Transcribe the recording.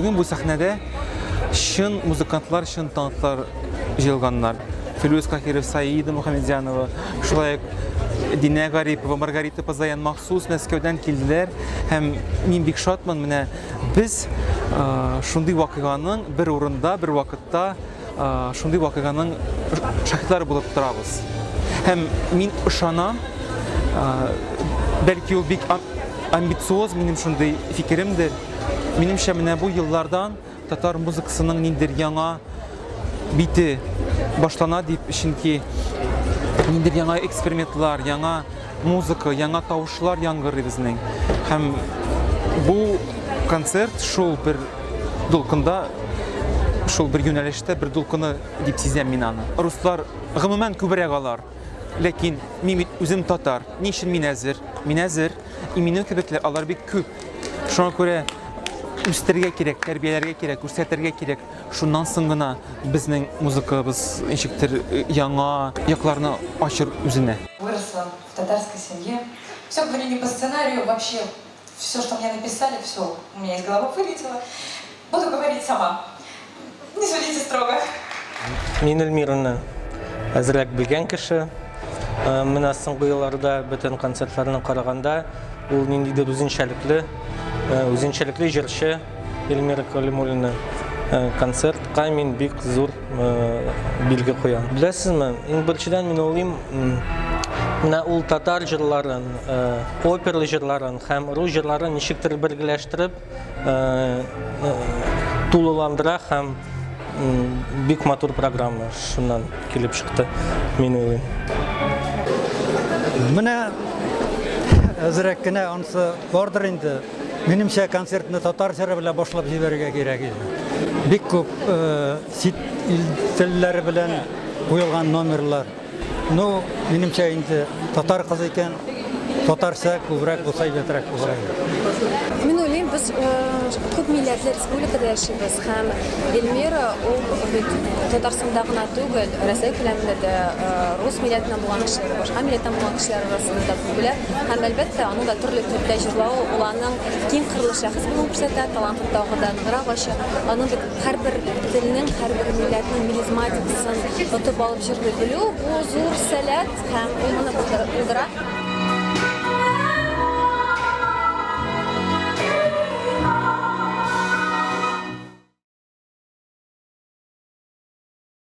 Bugün bu sahnede şın muzikantlar, şın tanıtlar jilganlar. Firuze Kahirov, Saida Muhamedjanova, şulay Dine Garipova, Margarita Pazayan mahsus Moskovdan keldiler. Hem min bik şatman mene biz şunday vakıganın bir orunda, bir vakıtda şunday vakıganın şahitleri bulup durabız. Hem min ışanam, belki o bik ambitsioz benim şunday fikrimdir. Menimçe mene bu yıllardan Tatar muzikasının nindir yana biti başlana deyip çünkü nindir yana eksperimentler, yana muzika, yana tavuşlar yangırı bizning. Hem bu konsert şol bir dulkunda, şol bir yönelişte bir dulkını deyip sizem minanı. Ruslar gımımen kübregalar. Lakin mimit üzüm Tatar, niçin minezir, iminin köbekler alar bir küp. Şuna göre üstlerge gerek, terbiyelerge gerek, gösterterge gerek. Şundan sonra bizning muzikabız inşiktir yana yaklarını aşır üzerine. Выросла в татарской семье. Все говорили по сценарию, вообще все, что мне написали, все у меня из головы вылетело. Буду говорить сама. Не судите строго. Мин Эльмираны әзрәк белгән кеше. Менә соңгы елларда бөтен концертларны караганда, ул ниндидер үзенчәлекле җырчы Эльмира Калимуллина концертка мин бик зур билге куям. Беләсезме, иң беренчедән мин уйлыйм, менә ул татар җырларын, опера җырларын һәм рус җырларын ничектер бергәләштереп, тулыландыра һәм бик матур программа шуннан килеп чыкты, мин уйлыйм. Менә әзрәк кенә анысы бардыр инде. Минемчә концертны татарча белән башлап җибәрергә кирәк иде. Бик күп сит ил телләре белән куелган номерлар. Ну, минемчә инде татар кызы икән, татарча күбрәк булса ибетрәк булыр. Мин уйлыйм, без күп милләтле республикада яшибез һәм Эльмира ул Татарстанда гына түгел, Россия күләмендә дә рус милләтеннән булган кешеләр, башка милләттән булган кешеләр арасында популяр һәм әлбәттә аның да төрле төрдә җырлау, уларның киң кырлы шәхес булуын күрсәтә, талантын тагыдан ныграк ача, аның һәрбер телнең, һәрбер милләтнең мелизматикасын тотып алып җырлый белү, бу зур сәләт һәм ул моны булдыра.